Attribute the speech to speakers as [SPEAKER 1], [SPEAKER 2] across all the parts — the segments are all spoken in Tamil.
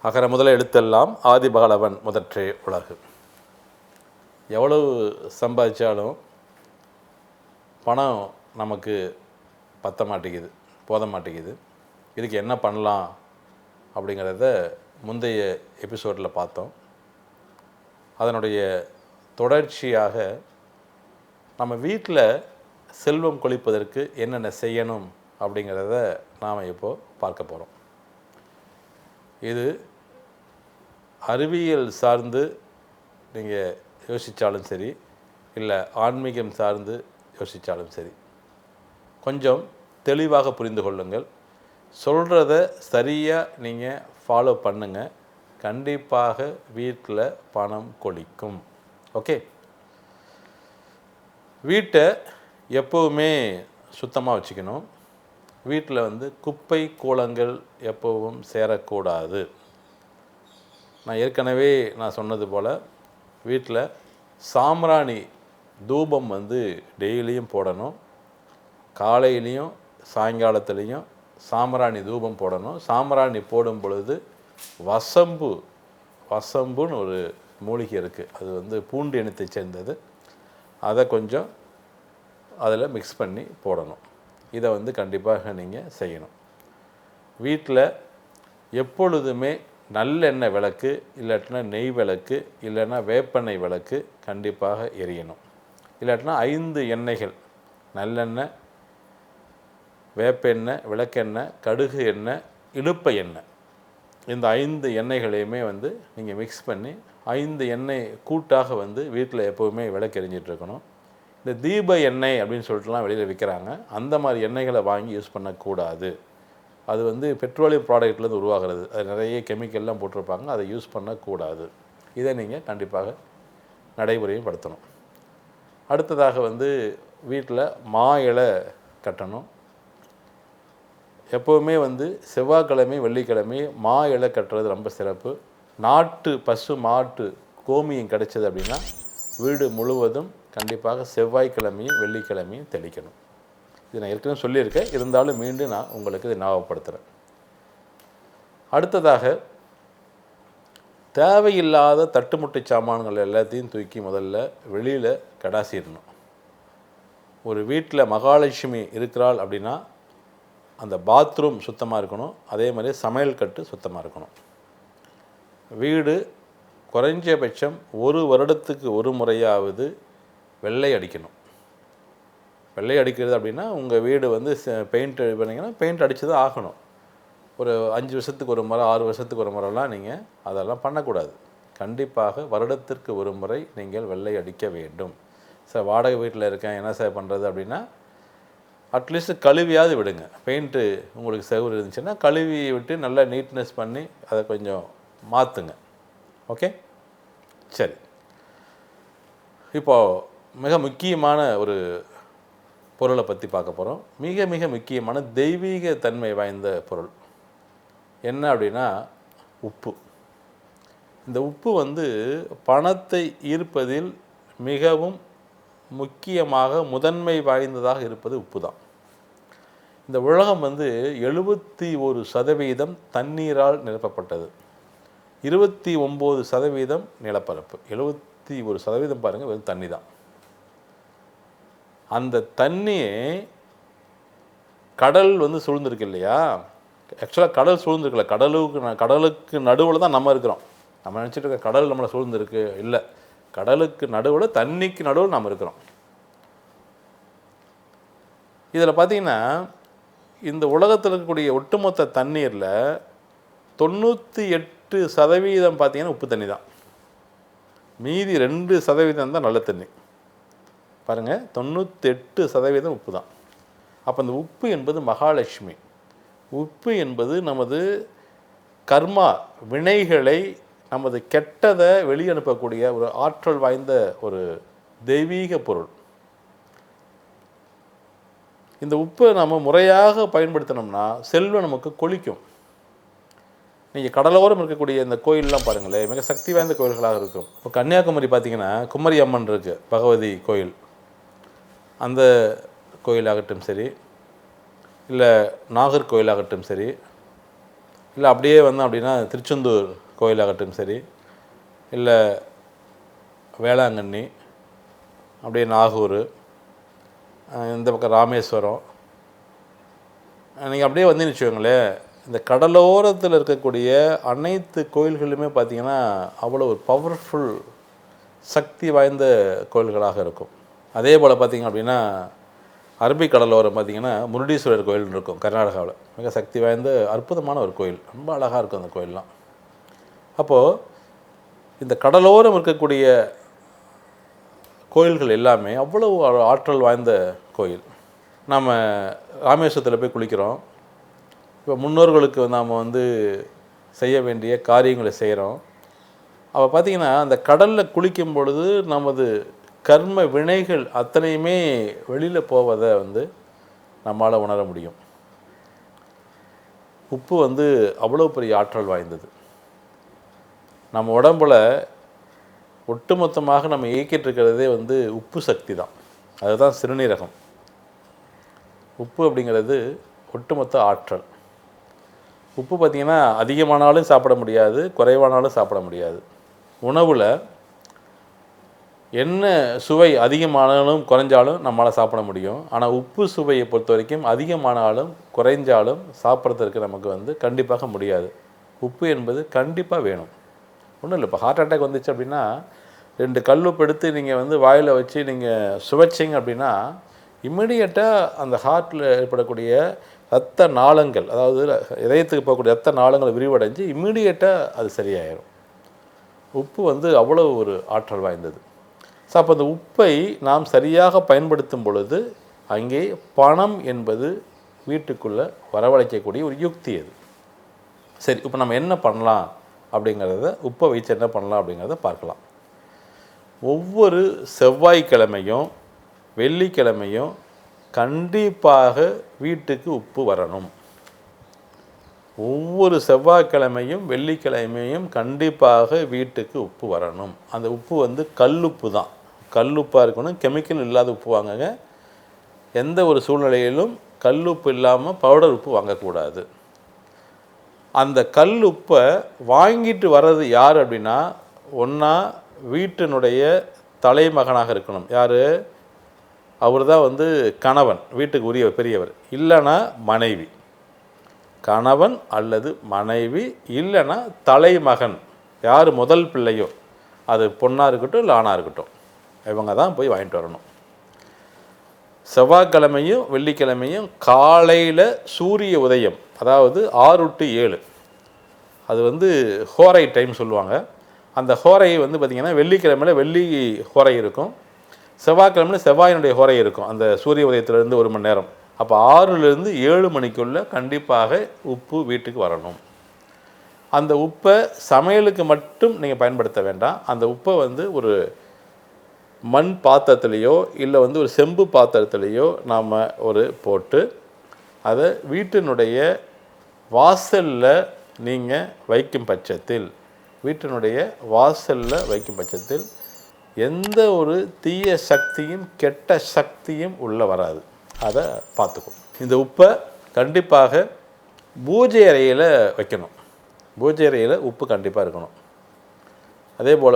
[SPEAKER 1] அகர முதல எழுத்தெல்லாம் ஆதி பகலவன் முதற்றே உலகு. எவ்வளவு சம்பாதிச்சாலும் பணம் நமக்கு பத்த மாட்டேங்குது, போத மாட்டேங்குது. இதுக்கு என்ன பண்ணலாம் அப்படிங்கிறத முந்தைய எபிசோடில் பார்த்தோம். அதனுடைய தொடர்ச்சியாக நம்ம வீட்டில் செல்வம் கொழிப்பதற்கு என்னென்ன செய்யணும் அப்படிங்கிறத நாம் இப்போது பார்க்க போகிறோம். இது அறிவியல் சார்ந்து நீங்கள் யோசித்தாலும் சரி, இல்லை ஆன்மீகம் சார்ந்து யோசித்தாலும் சரி, கொஞ்சம் தெளிவாக புரிந்து கொள்ளுங்கள். சொல்கிறத சரியாக நீங்கள் ஃபாலோ பண்ணுங்கள். கண்டிப்பாக வீட்டில் பணம் கொழிக்கும். ஓகே, வீட்டை எப்போவுமே சுத்தமாக வச்சுக்கணும். வீட்டில் குப்பை கூளங்கள் எப்போவும் சேரக்கூடாது. நான் ஏற்கனவே சொன்னது போல் வீட்டில் சாம்பிராணி தூபம் டெய்லியும் போடணும். காலையிலையும் சாயங்காலத்துலேயும் சாம்பிராணி தூபம் போடணும். சாம்பிராணி போடும் பொழுது வசம்புன்னு ஒரு மூலிகை இருக்குது. அது பூண்டு இனத்தை சேர்ந்தது. அதை கொஞ்சம் அதில் மிக்ஸ் பண்ணி போடணும். இதை கண்டிப்பாக நீங்கள் செய்யணும். வீட்டில் எப்பொழுதுமே நல்லெண்ணெய் விளக்கு, இல்லாட்டினா நெய் விளக்கு, இல்லைன்னா வேப்பெண்ணெய் விளக்கு கண்டிப்பாக எரியணும். இல்லாட்டினா 5 எண்ணெய்கள், நல்லெண்ணெய், வேப்பெண்ணெய், விளக்கெண்ணெய், கடுகு எண்ணெய், இலுப்பை எண்ணெய், இந்த 5 எண்ணெய்களையுமே நீங்கள் மிக்ஸ் பண்ணி 5 எண்ணெய் கூட்டாக வீட்டில் எப்போவுமே விளக்கு எரிஞ்சிட்ருக்கணும். இந்த தீப எண்ணெய் அப்படின்னு சொல்லிட்டுலாம் வெளியில் விற்கிறாங்க. அந்த மாதிரி எண்ணெய்களை வாங்கி யூஸ் பண்ணக்கூடாது. அது பெட்ரோலியம் ப்ராடக்ட்லேருந்து உருவாகிறது. அது நிறைய கெமிக்கல்லாம் போட்டிருப்பாங்க. அதை யூஸ் பண்ணக்கூடாது. இதை நீங்கள் கண்டிப்பாக நடைமுறையும் படுத்தணும். அடுத்ததாக வீட்டில் மா இலை கட்டணும். எப்போவுமே செவ்வாய்க்கிழமை வெள்ளிக்கிழமை மா இலை கட்டுறது ரொம்ப சிறப்பு. நாட்டு பசு மாட்டு கோமியம் கிடைச்சது அப்படின்னா வீடு முழுவதும் கண்டிப்பாக செவ்வாய்க்கிழமையும் வெள்ளிக்கிழமையும் தெளிக்கணும். இது நான் ஏற்கனவே சொல்லியிருக்கேன், இருந்தாலும் மீண்டும் நான் உங்களுக்கு இதை ஞாபகப்படுத்துகிறேன். அடுத்ததாக தேவையில்லாத தட்டுமுட்டு சாமான்கள் எல்லாத்தையும் தூக்கி முதல்ல வெளியில் கடாசிடணும். ஒரு வீட்டில் மகாலட்சுமி இருக்கிறாள் அப்படின்னா அந்த பாத்ரூம் சுத்தமாக இருக்கணும். அதே மாதிரி சமையல் கட்டு சுத்தமாக இருக்கணும். வீடு குறைஞ்சபட்சம் 1 வருடத்துக்கு ஒரு முறையாவது வெள்ளை அடிக்கணும். வெள்ளை அடிக்கிறது அப்படின்னா உங்கள் வீடு பெயிண்ட் பண்ணிங்கன்னா பெயிண்ட் அடித்து தான் ஆகணும். ஒரு 5 வருஷத்துக்கு ஒரு முறை, 6 வருஷத்துக்கு ஒரு முறைலாம் நீங்கள் அதெல்லாம் பண்ணக்கூடாது. கண்டிப்பாக வருடத்திற்கு ஒரு முறை நீங்கள் வெள்ளை அடிக்க வேண்டும். சார் வாடகை வீட்டில் இருக்கேன், என்ன சார் பண்ணுறது அப்படின்னா அட்லீஸ்ட் கழுவியாவது விடுங்க. பெயிண்ட்டு உங்களுக்கு செவுறு இருந்துச்சுன்னா கழுவி விட்டு நல்லா நீட்னஸ் பண்ணி அதை கொஞ்சம் மாற்றுங்க. ஓகே, சரி. இப்போது மிக முக்கியமான ஒரு பொருளை பற்றி பார்க்க போகிறோம். மிக மிக முக்கியமான தெய்வீக தன்மை வாய்ந்த பொருள் என்ன அப்படின்னா உப்பு. இந்த உப்பு பணத்தை ஈர்ப்பதில் மிகவும் முக்கியமாக முதன்மை வாய்ந்ததாக இருப்பது உப்பு தான். இந்த உலகம் 71% தண்ணீரால் நிரப்பப்பட்டது. 29% நிலப்பரப்பு. 71% பாருங்கள், வெறும் தண்ணி தான். அந்த தண்ணியே கடல் சூழ்ந்திருக்கு இல்லையா? ஆக்சுவலாக கடல் சூழ்ந்திருக்கல, கடலுக்கு நடுவில் தான் நம்ம இருக்கிறோம். நம்ம நினச்சிட்டு இருக்க கடல் நம்மளை சூழ்ந்திருக்கு, இல்லை. கடலுக்கு நடுவில், தண்ணிக்கு நடுவில் நம்ம இருக்கிறோம். இதில் பார்த்திங்கன்னா இந்த உலகத்தில் இருக்கக்கூடிய ஒட்டுமொத்த தண்ணீரில் 98% பார்த்திங்கன்னா உப்பு தண்ணி தான். மீதி 2% தான் நல்ல தண்ணி. பாருங்கள், 98% உப்பு தான். அப்போ இந்த உப்பு என்பது மகாலட்சுமி. உப்பு என்பது நமது கர்மா வினைகளை, நமது கெட்டதை வெளியனுப்பக்கூடிய ஒரு ஆற்றல் வாய்ந்த ஒரு தெய்வீக பொருள். இந்த உப்பை நம்ம முறையாக பயன்படுத்தினோம்னா செல்வம் நமக்கு கொழிக்கும். நீங்கள் கடலோரம் இருக்கக்கூடிய இந்த கோயிலெலாம் பாருங்களேன், மிக சக்தி வாய்ந்த கோயில்களாக இருக்கும். இப்போ கன்னியாகுமரி பார்த்திங்கன்னா குமரி அம்மன் இருக்குது, பகவதி கோயில். அந்த கோயிலாகட்டும் சரி, இல்லை நாகர்கோயிலாகட்டும் சரி, இல்லை அப்படியே வந்தோம் அப்படின்னா திருச்செந்தூர் கோயிலாகட்டும் சரி, இல்லை வேளாங்கண்ணி, அப்படியே நாகூர், இந்த பக்கம் ராமேஸ்வரம், நீங்கள் அப்படியே வந்தீங்கன்னு வச்சுக்கோங்களேன், இந்த கடலோரத்தில் இருக்கக்கூடிய அனைத்து கோயில்களுமே பார்த்திங்கன்னா அவ்வளோ ஒரு பவர்ஃபுல் சக்தி வாய்ந்த கோயில்களாக இருக்கும். அதே போல் பார்த்திங்க அப்படின்னா அரபிக் கடலோரம் பார்த்திங்கன்னா முருடீஸ்வரர் கோயில் இருக்கும் கர்நாடகாவில். மிக சக்தி வாய்ந்த அற்புதமான ஒரு கோயில், ரொம்ப அழகாக இருக்கும் அந்த கோயிலெலாம். அப்போது இந்த கடலோரம் இருக்கக்கூடிய கோயில்கள் எல்லாமே அவ்வளோ ஆற்றல் வாய்ந்த கோயில். நாம் ராமேஸ்வரத்தில் போய் குளிக்கிறோம். இப்போ முன்னோர்களுக்கு நாம் செய்ய வேண்டிய காரியங்களை செய்கிறோம். அப்போ பார்த்திங்கன்னா அந்த கடலில் குளிக்கும் பொழுது நமது கர்ம வினைகள் அத்தனையுமே வெளியில் போவதை நம்மால் உணர முடியும். உப்பு அவ்வளோ பெரிய ஆற்றல் வாய்ந்தது. நம்ம உடம்பில் ஒட்டுமொத்தமாக நம்ம இயக்கிட்டு இருக்கிறதே உப்பு சக்தி தான். அதுதான் சிறுநீரகம். உப்பு அப்படிங்கிறது ஒட்டுமொத்த ஆற்றல். உப்பு பார்த்திங்கன்னா அதிகமானாலும் சாப்பிட முடியாது, குறைவானாலும் சாப்பிட முடியாது. உணவில் என்ன சுவை அதிகமானாலும் குறைஞ்சாலும் நம்மளால் சாப்பிட முடியும். ஆனால் உப்பு சுவையை பொறுத்த வரைக்கும் அதிகமானாலும் குறைஞ்சாலும் சாப்பிட்றதுக்கு நமக்கு கண்டிப்பாக முடியாது. உப்பு என்பது கண்டிப்பாக வேணும். ஒன்றும் இல்லை, இப்போ ஹார்ட் அட்டாக் வந்துச்சு அப்படின்னா 2 கல்லுப்பு எடுத்து நீங்கள் வாயில் வச்சு நீங்கள் சுவைச்சிங்க அப்படின்னா இம்மிடியட்டாக அந்த ஹார்ட்டில் ஏற்படக்கூடிய இரத்த நாளங்கள், அதாவது இதயத்துக்கு போகக்கூடிய இரத்த நாளங்கள் விரிவடைஞ்சு இம்மிடியட்டாக அது சரியாயிடும். உப்பு அவ்வளோ ஒரு ஆற்றல் வாய்ந்தது. ஸோ அப்போ அந்த உப்பை நாம் சரியாக பயன்படுத்தும் பொழுது அங்கே பணம் என்பது வீட்டுக்குள்ளே வரவழைக்கக்கூடிய ஒரு யுக்தி அது. சரி, இப்போ நம்ம என்ன பண்ணலாம் அப்படிங்கிறத, உப்பை வச்சு என்ன பண்ணலாம் அப்படிங்கிறத பார்க்கலாம். ஒவ்வொரு செவ்வாய்க்கிழமையும் வெள்ளிக்கிழமையும் கண்டிப்பாக வீட்டுக்கு உப்பு வரணும். ஒவ்வொரு செவ்வாய்க்கிழமையும் வெள்ளிக்கிழமையும் கண்டிப்பாக வீட்டுக்கு உப்பு வரணும். அந்த உப்பு கல்லுப்பு தான். கல்லுப்பாக இருக்கணும், கெமிக்கல் இல்லாத உப்பு வாங்குங்க. எந்த ஒரு சூழ்நிலையிலும் கல்லுப்பு இல்லாமல் பவுடர் உப்பு வாங்கக்கூடாது. அந்த கல் உப்பை வாங்கிட்டு வர்றது யார் அப்படின்னா, ஒன்றா வீட்டினுடைய தலைமகனாக இருக்கணும். யார்? அவர் தான் கணவன், வீட்டுக்கு உரிய பெரியவர். இல்லைன்னா மனைவி. கணவன் அல்லது மனைவி, இல்லைன்னா தலைமகன், யார் முதல் பிள்ளையோ, அது பொண்ணாக இருக்கட்டும் இல்லை ஆணாக இருக்கட்டும், இவங்க தான் போய் வாங்கிட்டு வரணும். செவ்வாய்க்கிழமையும் வெள்ளிக்கிழமையும் காலையில் சூரிய உதயம், அதாவது 6 to 7, அது ஹோரை டைம் சொல்லுவாங்க. அந்த ஹோரை பார்த்திங்கன்னா வெள்ளிக்கிழமையில் வெள்ளி ஹோரை இருக்கும், செவ்வாய்க்கிழமையில் செவ்வாயினுடைய ஹோரை இருக்கும். அந்த சூரிய உதயத்திலேருந்து 1 மணி நேரம். அப்போ 6லேருந்து 7 மணிக்குள்ளே கண்டிப்பாக உப்பு வீட்டுக்கு வரணும். அந்த உப்பை சமையலுக்கு மட்டும் நீங்கள் பயன்படுத்த வேண்டாம். அந்த உப்பை ஒரு மண் பாத்திரத்துலேயோ இல்லை ஒரு செம்பு பாத்திரத்துலேயோ நாம் போட்டு அதை வீட்டினுடைய வாசலில் நீங்கள் வைக்கும் பட்சத்தில், எந்த ஒரு தீய சக்தியும் கெட்ட சக்தியும் உள்ளே வராது. அதை பார்த்துக்கும். இந்த உப்பை கண்டிப்பாக பூஜை அறையில் வைக்கணும். பூஜை அறையில் உப்பு கண்டிப்பாக இருக்கணும். அதே போல்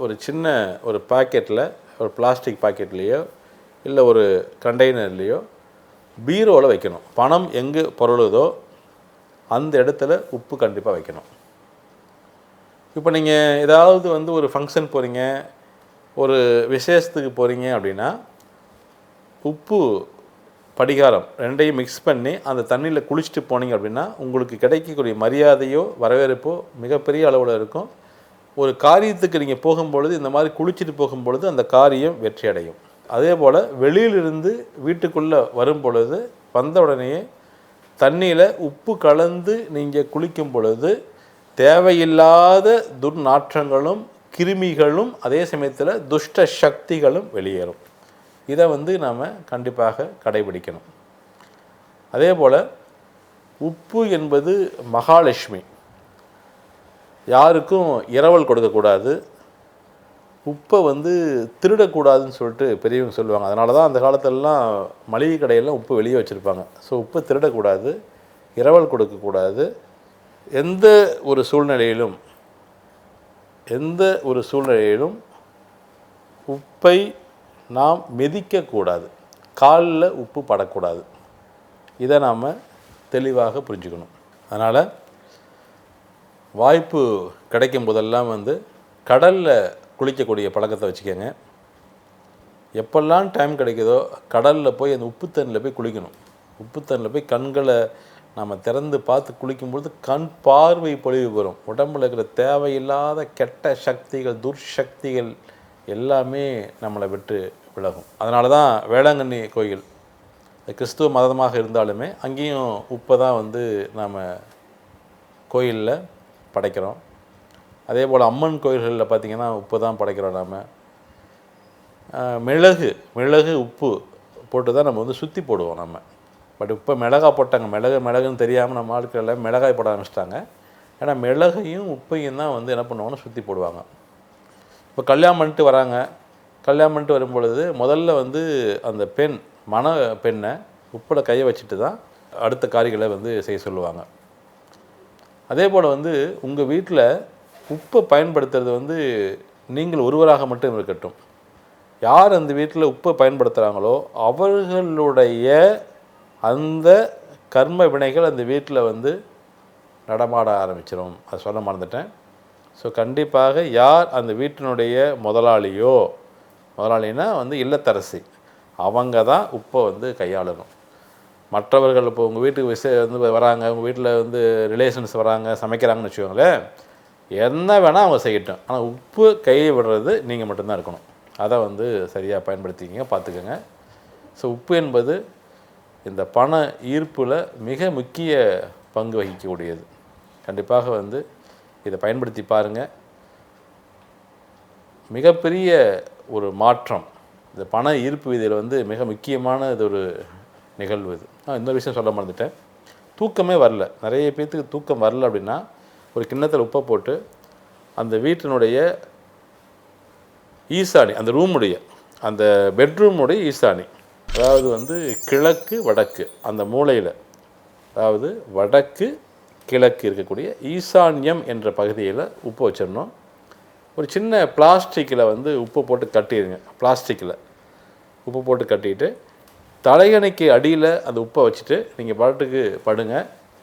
[SPEAKER 1] ஒரு சின்ன ஒரு பாக்கெட்டில், ஒரு பிளாஸ்டிக் பாக்கெட்லேயோ இல்லை ஒரு கண்டெய்னர்லேயோ பீரோவில் வைக்கணும். பணம் எங்கே பொருளுதோ அந்த இடத்துல உப்பு கண்டிப்பாக வைக்கணும். இப்போ நீங்கள் ஏதாவது ஒரு ஃபங்க்ஷன் போகிறீங்க, ஒரு விசேஷத்துக்கு போகிறீங்க அப்படின்னா உப்பு படிகாரம் ரெண்டையும் மிக்ஸ் பண்ணி அந்த தண்ணியில் குளிச்சுட்டு போனீங்க அப்படின்னா உங்களுக்கு கிடைக்கக்கூடிய மரியாதையோ வரவேற்போ மிகப்பெரிய அளவில் இருக்கும். ஒரு காரியத்துக்கு நீங்கள் போகும்பொழுது இந்த மாதிரி குளிச்சுட்டு போகும்பொழுது அந்த காரியம் வெற்றி அடையும். அதே போல் வெளியிலிருந்து வீட்டுக்குள்ளே வரும் பொழுது வந்த உடனேயே தண்ணியில் உப்பு கலந்து நீங்கள் குளிக்கும் பொழுது தேவையில்லாத துர்நாற்றங்களும் கிருமிகளும் அதே சமயத்தில் துஷ்ட சக்திகளும் வெளியேறும். இதை நாம் கண்டிப்பாக கடைபிடிக்கணும். அதே போல் உப்பு என்பது மகாலட்சுமி. யாருக்கும் இரவல் கொடுக்கக்கூடாது. உப்பை திருடக்கூடாதுன்னு சொல்லிட்டு பெரியவங்க சொல்லுவாங்க. அதனால தான் அந்த காலத்திலலாம் மளிகை கடையெல்லாம் உப்பு வெளியே வச்சுருப்பாங்க. ஸோ உப்பை திருடக்கூடாது, இரவல் கொடுக்கக்கூடாது. எந்த ஒரு சூழ்நிலையிலும் உப்பை நாம் மிதிக்கக்கூடாது, காலில் உப்பு படக்கூடாது. இதை நாம் தெளிவாக புரிஞ்சுக்கணும். அதனால் வாய்ப்பு கிடைக்கும் போதெல்லாம் கடலில் குளிக்கக்கூடிய பழக்கத்தை வச்சுக்கோங்க. எப்பெல்லாம் டைம் கிடைக்குதோ கடலில் போய் அந்த உப்பு தண்ணியில் போய் குளிக்கணும். உப்பு தண்ணியில் போய் கண்களை நம்ம திறந்து பார்த்து குளிக்கும்பொழுது கண் பார்வை பொழிவு பெறும். உடம்பில் இருக்கிற தேவையில்லாத கெட்ட சக்திகள், துர்சக்திகள் எல்லாமே நம்மளை விட்டு விலகும். அதனால தான் வேளாங்கண்ணி கோயில் கிறிஸ்துவ மதமாக இருந்தாலுமே அங்கேயும் உப்பை தான் நாம் கோயிலில் படைக்கிறோம். அதே போல் அம்மன் கோயில்களில் பார்த்திங்கன்னா உப்பு தான் படைக்கிறோம். நாம் மிளகு உப்பு போட்டு தான் நம்ம சுற்றி போடுவோம் நம்ம. பட் இப்போ மிளகாய் போட்டாங்க, மிளகுன்னு தெரியாமல் நம்ம ஆட்களில் மிளகாய் போட ஆரம்பிச்சிட்டாங்க. ஏன்னா மிளகையும் உப்பையும் தான் என்ன பண்ணுவாங்கன்னா சுற்றி போடுவாங்க. இப்போ கல்யாணம் பண்ணிட்டு வரும்பொழுது முதல்ல அந்த பெண்ணை உப்பில் கையை வச்சுட்டு தான் அடுத்த காரியங்களை செய்ய சொல்லுவாங்க. அதே போல் உங்கள் வீட்டில் உப்பை பயன்படுத்துறது நீங்கள் ஒருவராக மட்டும் இருக்கட்டும். யார் அந்த வீட்டில் உப்பை பயன்படுத்துகிறாங்களோ அவர்களுடைய அந்த கர்ம வினைகள் அந்த வீட்டில் நடமாட ஆரம்பிச்சிடும். அதை சொல்ல மறந்துட்டேன். ஸோ கண்டிப்பாக யார் அந்த வீட்டினுடைய முதலாளினா இல்லத்தரசி, அவங்க தான் உப்பை கையாளணும். மற்றவர்கள் இப்போ உங்கள் வீட்டுக்கு வராங்க, உங்கள் வீட்டில் ரிலேஷன்ஸ் வராங்க, சமைக்கிறாங்கன்னு வச்சுக்கோங்களேன், என்ன வேணால் அவங்க செய்யட்டும். ஆனால் உப்பு கையை விடுறது நீங்கள் மட்டும்தான் இருக்கணும். அதை சரியாக பயன்படுத்திக்கிங்க, பார்த்துக்கோங்க. ஸோ உப்பு என்பது இந்த பண ஈர்ப்பில் மிக முக்கிய பங்கு வகிக்கக்கூடியது. கண்டிப்பாக இதை பயன்படுத்தி பாருங்கள். மிகப்பெரிய ஒரு மாற்றம் இந்த பண ஈர்ப்பு விதியில் மிக முக்கியமான இது ஒரு நிகழ்வு. இது இன்னொரு விஷயம் சொல்ல மறந்துட்டேன். தூக்கமே வரல, நிறைய பேர்த்துக்கு தூக்கம் வரல அப்படின்னா ஒரு கிண்ணத்தில் உப்பை போட்டு அந்த வீட்டினுடைய ஈசானி, அந்த ரூமுடைய அந்த பெட்ரூமுடைய ஈசானி, அதாவது கிழக்கு வடக்கு அந்த மூலையில், அதாவது வடக்கு கிழக்கு இருக்கக்கூடிய ஈசான்யம் என்ற பகுதியில் உப்பு வச்சிடணும். ஒரு சின்ன பிளாஸ்டிக்கில் உப்பு போட்டு கட்டிடுங்க. பிளாஸ்டிக்கில் உப்பு போட்டு கட்டிட்டு தலையணைக்கு அடியில் அந்த உப்பை வச்சுட்டு நீங்கள் பாட்டுக்கு படுங்க.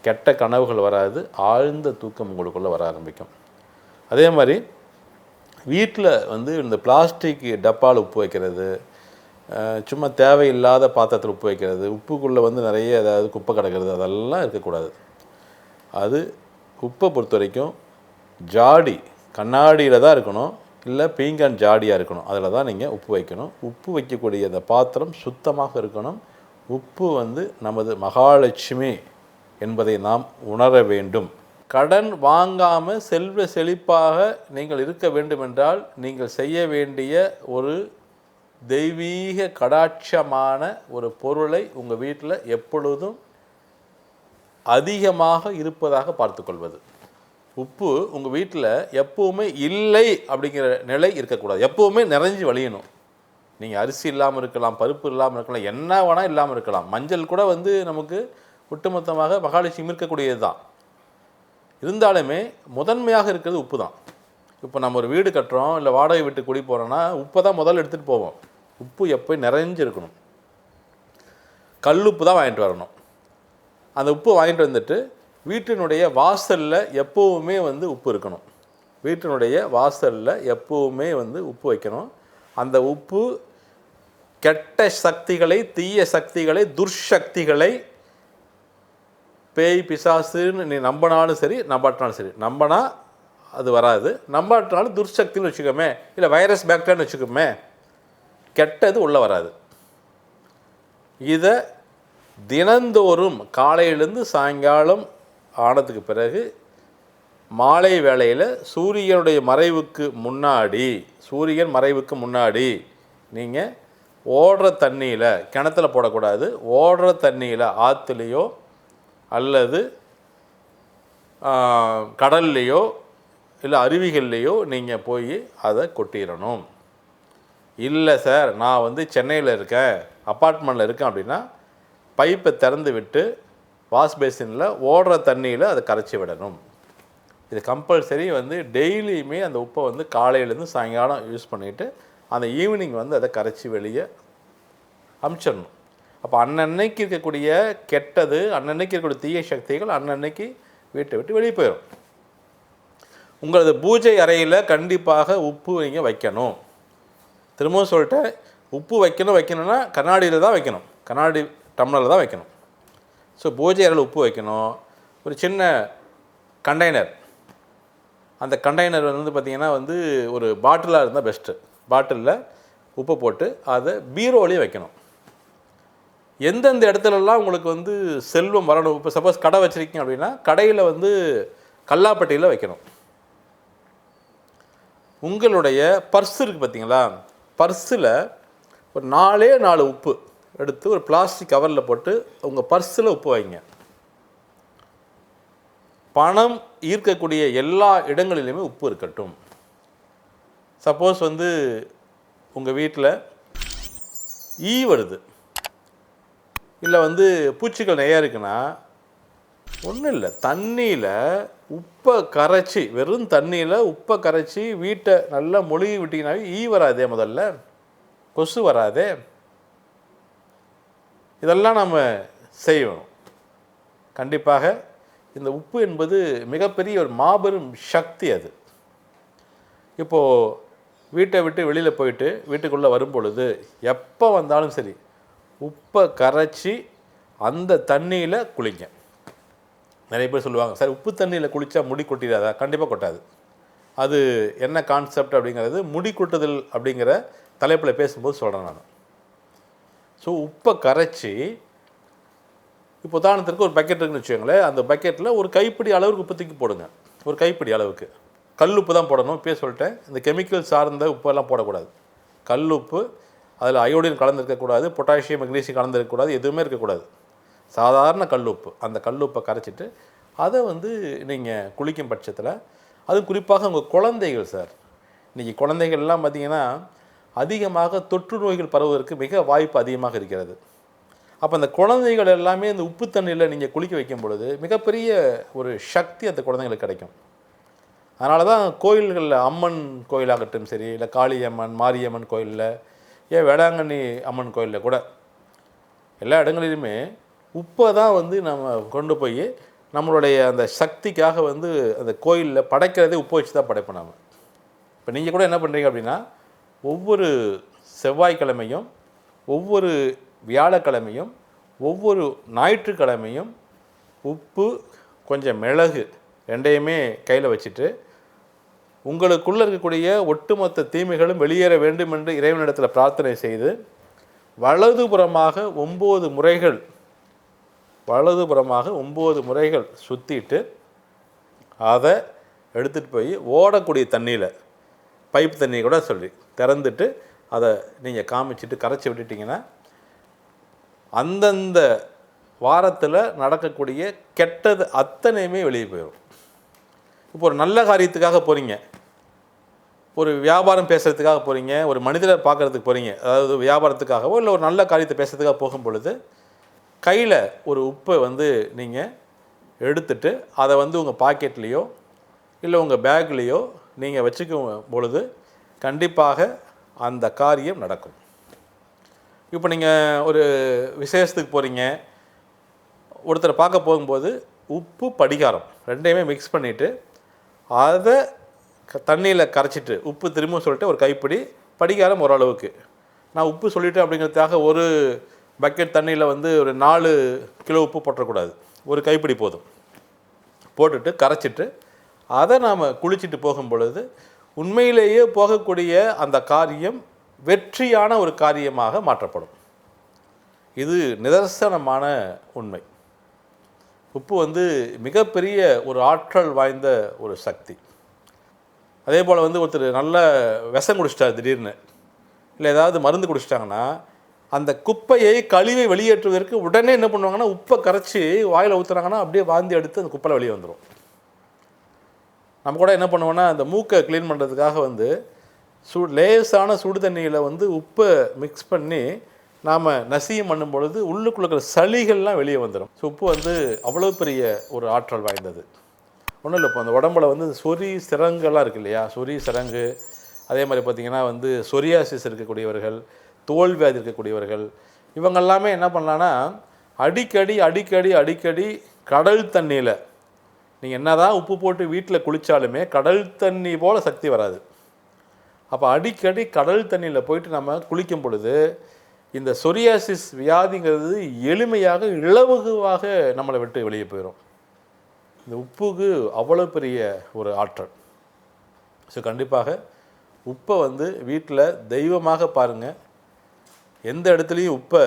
[SPEAKER 1] கெட்ட கனவுகள் வராது, ஆழ்ந்த தூக்கம் உங்களுக்குள்ளே வர ஆரம்பிக்கும். அதே மாதிரி வீட்டில் இந்த பிளாஸ்டிக் டப்பாவில் உப்பு வைக்கிறது, சும்மா தேவையில்லாத பாத்திரத்தில் உப்பு வைக்கிறது, உப்புக்குள்ளே நிறைய ஏதாவது குப்பை கிடக்கிறது, அதெல்லாம் இருக்கக்கூடாது. அது உப்பை பொறுத்த வரைக்கும் ஜாடி கண்ணாடியில் தான் இருக்கணும், இல்லை பீங்கான் ஜாடியாக இருக்கணும். அதில் தான் நீங்கள் உப்பு வைக்கணும். உப்பு வைக்கக்கூடிய அந்த பாத்திரம் சுத்தமாக இருக்கணும். உப்பு நமது மகாலட்சுமி என்பதை நாம் உணர வேண்டும். கடன் வாங்காமல் செல்வ செழிப்பாக நீங்கள் இருக்க வேண்டுமென்றால் நீங்கள் செய்ய வேண்டிய ஒரு தெய்வீக கடாட்சமான ஒரு பொருளை உங்கள் வீட்டில் எப்பொழுதும் அதிகமாக இருப்பதாக பார்த்துக்கொள்வது. உப்பு உங்கள் வீட்டில் எப்போவுமே இல்லை அப்படிங்கிற நிலை இருக்கக்கூடாது. எப்போவுமே நிறைஞ்சி வழியணும். நீங்கள் அரிசி இல்லாமல் இருக்கலாம், பருப்பு இல்லாமல் இருக்கலாம், என்ன வேணால் இல்லாமல் இருக்கலாம். மஞ்சள் கூட நமக்கு ஒட்டுமொத்தமாக மகாலட்சுமி இருக்கக்கூடியது தான். இருந்தாலுமே முதன்மையாக இருக்கிறது உப்பு தான். இப்போ நம்ம ஒரு வீடு கட்டுறோம், இல்லை வாடகை வீட்டு குடி போகிறோன்னா உப்பை தான் முதல்ல எடுத்துகிட்டு போவோம். உப்பு எப்போ நிறைஞ்சு இருக்கணும். கல் உப்பு தான் வாங்கிட்டு வரணும். அந்த உப்பு வாங்கிட்டு வந்துட்டு வீட்டினுடைய வாசலில் எப்போவுமே உப்பு இருக்கணும். வீட்டினுடைய வாசலில் எப்போவுமே உப்பு வைக்கணும். அந்த உப்பு கெட்ட சக்திகளை, தீய சக்திகளை, துர்சக்திகளை, பேய் பிசாசுன்னு நீ நம்பினாலும் சரி நம்பாட்டினாலும் சரி, நம்பினா அது வராது, நம்பாட்டினாலும் துர்சக்தின்னு வச்சுக்கோமே, இல்லை வைரஸ் பாக்டீரியான்னு வச்சுக்கோமே, கெட்டது உள்ளே வராது. இதை தினந்தோறும் காலையிலேருந்து சாயங்காலம் ஆனதுக்கு பிறகு மாலை வேளையில் சூரியன் மறைவுக்கு முன்னாடி நீங்கள் ஓடுற தண்ணியில், கிணத்துல போடக்கூடாது, ஓடுற தண்ணியில், ஆற்றுலையோ அல்லது கடல்லையோ இல்லை அருவிகள்லையோ நீங்கள் போய் அதை கொட்டிடணும். இல்லை சார் நான் சென்னையில் இருக்கேன், அப்பார்ட்மெண்ட்டில் இருக்கேன் அப்படின்னா பைப்பை திறந்து விட்டு வாஷ் பேசினில் ஓடுற தண்ணியில் அதை கரைச்சி விடணும். இது கம்பல்சரி வந்து டெய்லியுமே அந்த உப்பை வந்து காலையிலேருந்து சாயங்காலம் யூஸ் பண்ணிவிட்டு அந்த ஈவினிங் வந்து அதை கரைச்சி வெளியே அமுச்சிடணும். அப்போ அன்னன்னைக்கு இருக்கக்கூடிய கெட்டது, அன்னன்னைக்கு இருக்கக்கூடிய தீய சக்திகள் அன்னன்னைக்கு வீட்டை விட்டு வெளியே போயிடும். உங்களது பூஜை அறையில் கண்டிப்பாக உப்பு நீங்கள் வைக்கணும். திரும்பவும் சொல்லிட்டேன், உப்பு வைக்கணும்னா கண்ணாடியில் தான் வைக்கணும், கண்ணாடி டம்ளரில் தான் வைக்கணும். ஸோ பூஜை அறையில் உப்பு வைக்கணும். ஒரு சின்ன கண்டெய்னர், அந்த கண்டெய்னர் வந்து பார்த்திங்கன்னா வந்து ஒரு பாட்டிலாக இருந்தால் பெஸ்ட்டு. பாட்டிலில் உப்பை போட்டு அதை பீரோலையும் வைக்கணும். எந்தெந்த இடத்துலலாம் உங்களுக்கு வந்து செல்வம் வரணும், இப்போ சப்போஸ் கடை வச்சுருக்கீங்க அப்படின்னா கடையில் வந்து கல்லாப்பட்டியில் வைக்கணும். உங்களுடைய பர்ஸ் இருக்குது பார்த்தீங்களா, பர்ஸில் ஒரு 4 உப்பு எடுத்து ஒரு பிளாஸ்டிக் கவரில் போட்டு உங்கள் பர்ஸில் உப்பு வைங்க. பணம் ஈர்க்கக்கூடிய எல்லா இடங்களிலுமே உப்பு இருக்கட்டும். சப்போஸ் வந்து உங்கள் வீட்டில் ஈ வருது, இல்லை வந்து பூச்சிகள் நிறையா இருக்குன்னா ஒன்றும் இல்லை, தண்ணியில் உப்பை கரைச்சி, வெறும் தண்ணியில் உப்பை கரைச்சி வீட்டை நல்லா மொழுகி விட்டிங்கனாவே ஈ வராதே, முதல்ல கொசு வராதே. இதெல்லாம் நம்ம செய்யணும். கண்டிப்பாக இந்த உப்பு என்பது மிகப்பெரிய ஒரு மாபெரும் சக்தி. அது இப்போது வீட்டை விட்டு வெளியில் போயிட்டு வீட்டுக்குள்ளே வரும் பொழுது எப்போ வந்தாலும் சரி உப்பை கரைச்சி அந்த தண்ணியில் குளிங்க. நிறைய பேர் சொல்லுவாங்க, சார் உப்பு தண்ணியில் குளித்தா முடி கொட்டிடாதா? கண்டிப்பாக கொட்டாது. அது என்ன கான்செப்ட் அப்படிங்கிறது முடி கொட்டுதல் அப்படிங்கிற தலைப்பில் பேசும்போது சொல்கிறேன் நான். ஸோ உப்பை கரைச்சி, இப்போ உதாரணத்திற்கு ஒரு பக்கெட் இருக்குன்னு வச்சுக்கோங்களேன், அந்த பக்கெட்டில் ஒரு கைப்பிடி அளவுக்கு உப்பு தூக்கி போடுங்க. ஒரு கைப்பிடி அளவுக்கு கல் உப்பு தான் போடணும். இப்போயே சொல்லிட்டேன், இந்த கெமிக்கல் சார்ந்த உப்பெல்லாம் போடக்கூடாது. கல் உப்பு, அதில் அயோடின் கலந்துருக்கக்கூடாது, பொட்டாசியம் மெக்னீசியம் கலந்துருக்கக்கூடாது, எதுவுமே இருக்கக்கூடாது. சாதாரண கல் உப்பு, அந்த கல் உப்பை கரைச்சிட்டு அதை வந்து நீங்கள் குளிக்கும் பட்சத்தில், அதுவும் குறிப்பாக உங்கள் குழந்தைகள் சார், இன்றைக்கி குழந்தைகள்லாம் பார்த்திங்கன்னா அதிகமாக தொற்று நோய்கள் பரவுவதற்கு மிக வாய்ப்பு அதிகமாக இருக்கிறது. அப்போ அந்த குழந்தைகள் எல்லாமே இந்த உப்பு தண்ணியில் நீங்கள் குளிக்க வைக்கும் பொழுது மிகப்பெரிய ஒரு சக்தி அந்த குழந்தைங்களுக்கு கிடைக்கும். அதனால தான் கோயில்களில், அம்மன் கோயிலாகட்டும் சரி, இல்லை காளியம்மன், மாரியம்மன் கோயிலில், ஏன் வேளாங்கண்ணி அம்மன் கோயிலில் கூட எல்லா இடங்களிலுமே உப்பை தான் வந்து நம்ம கொண்டு போய் நம்மளுடைய அந்த சக்திக்காக வந்து அந்த கோயிலில் படைக்கிறதே உப்பு வச்சு தான் படைப்போம் நாம். இப்போ நீங்கள் கூட என்ன பண்ணுறீங்க அப்படின்னா, ஒவ்வொரு செவ்வாய்க்கிழமையும், ஒவ்வொரு வியாழக்கிழமையும், ஒவ்வொரு ஞாயிற்றுக்கிழமையும் உப்பு, கொஞ்சம் மிளகு ரெண்டையுமே கையில் வச்சுட்டு உங்களுக்குள்ளே இருக்கக்கூடிய ஒட்டுமொத்த தீமைகளும் வெளியேற வேண்டும் என்று இறைவனிடத்தில் பிரார்த்தனை செய்து வலதுபுறமாக 9 முறைகள் சுற்றிட்டு அதை எடுத்துகிட்டு போய் ஓடக்கூடிய தண்ணியில், பைப் தண்ணி கூட சொல்லி திறந்துட்டு அதை நீங்கள் காமிச்சிட்டு கரைச்சி விட்டுட்டிங்கன்னா அந்தந்த வாரத்தில் நடக்கக்கூடிய கெட்டது அத்தனையுமே வெளியே போயிடும். இப்போ ஒரு நல்ல காரியத்துக்காக போகிறீங்க, ஒரு வியாபாரம் பேசுகிறதுக்காக போகிறீங்க, ஒரு மனிதரை பார்க்குறதுக்கு போகிறீங்க, அதாவது வியாபாரத்துக்காகவோ இல்லை ஒரு நல்ல காரியத்தை பேசுகிறதுக்காக போகும் பொழுது கையில் ஒரு உப்பை வந்து நீங்கள் எடுத்துட்டு அதை வந்து உங்கள் பாக்கெட்லேயோ இல்லை உங்கள் பேக்லேயோ நீங்கள் வச்சுக்கும் பொழுது கண்டிப்பாக அந்த காரியம் நடக்கும். இப்போ நீங்கள் ஒரு விசேஷத்துக்கு போகிறீங்க, ஒருத்தரை பார்க்க போகும்போது உப்பு, படிகாரம் ரெண்டையுமே மிக்ஸ் பண்ணிவிட்டு அதை தண்ணியில் கரைச்சிட்டு, உப்பு திரும்ப சொல்லிட்டு ஒரு கைப்பிடி, படிகாரம் ஓரளவுக்கு, நான் உப்பு சொல்லிவிட்டேன் அப்படிங்கிறதுக்காக ஒரு பக்கெட் தண்ணியில் வந்து ஒரு 4 கிலோ உப்பு போட்டக்கூடாது, ஒரு கைப்பிடி போதும். போட்டுட்டு கரைச்சிட்டு அதை நாம் குளிச்சுட்டு போகும் பொழுது உண்மையிலேயே போகக்கூடிய அந்த காரியம் வெற்றியான ஒரு காரியமாக மாற்றப்படும். இது நிதர்சனமான உண்மை. உப்பு வந்து மிகப்பெரிய ஒரு ஆற்றல் வாய்ந்த ஒரு சக்தி. அதே போல் வந்து ஒருத்தர் நல்ல விஷம் குடிச்சிட்டார் திடீர்னு, இல்லை ஏதாவது மருந்து குடிச்சிட்டாங்கன்னா அந்த குப்பையை, கழிவை வெளியேற்றுவதற்கு உடனே என்ன பண்ணுவாங்கன்னா உப்பை கரைச்சி வாயில் ஊற்றுறாங்கன்னா அப்படியே வாந்தி எடுத்து அந்த குப்பையில் வெளியே வந்துடும். நம்ம கூட என்ன பண்ணுவோன்னா அந்த மூக்கை க்ளீன் பண்ணுறதுக்காக வந்து லேசான சுடு தண்ணியில் வந்து உப்பை மிக்ஸ் பண்ணி நாம் நசியம் பண்ணும் பொழுது உள்ளுக்குள்ள இருக்கிற சளிகள்லாம் வெளியே வந்துடும். ஸோ உப்பு வந்து அவ்வளோ பெரிய ஒரு ஆற்றல் வாய்ந்தது. ஒன்றும் இல்லை. இப்போ அந்த உடம்புல வந்து சொறி சிரங்கெல்லாம் இருக்குது இல்லையா, சொறி சிரங்கு, அதே மாதிரி பார்த்திங்கன்னா வந்து சொரியாசிஸ் இருக்கக்கூடியவர்கள், தோல் வியாதி இருக்கக்கூடியவர்கள், இவங்க எல்லாமே என்ன பண்ணலான்னா அடிக்கடி அடிக்கடி அடிக்கடி கடல் தண்ணியில் நீங்கள் என்ன தான் உப்பு போட்டு வீட்டில் குளித்தாலுமே கடல் தண்ணி போல் சக்தி வராது. அப்போ அடிக்கடி கடல் தண்ணியில் போயிட்டு நம்ம குளிக்கும் பொழுது இந்த சொரியாசிஸ் வியாதிங்கிறது எளிமையாக இலகுவாக நம்மளை விட்டு வெளியே போயிடும். இந்த உப்புக்கு அவ்வளோ பெரிய ஒரு ஆற்றல். ஸோ கண்டிப்பாக உப்பை வந்து வீட்டில் தெய்வமாக பாருங்கள். எந்த இடத்துலையும் உப்பை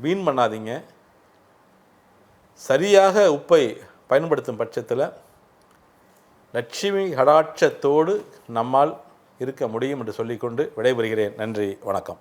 [SPEAKER 1] வீண் பண்ணாதீங்க. சரியாக உப்பை பயன்படுத்தும் பட்சத்தில் லட்சுமி கடாட்சத்தோடு நம்மால் இருக்க முடியும் என்று சொல்லிக்கொண்டு விடைபெறுகிறேன். நன்றி, வணக்கம்.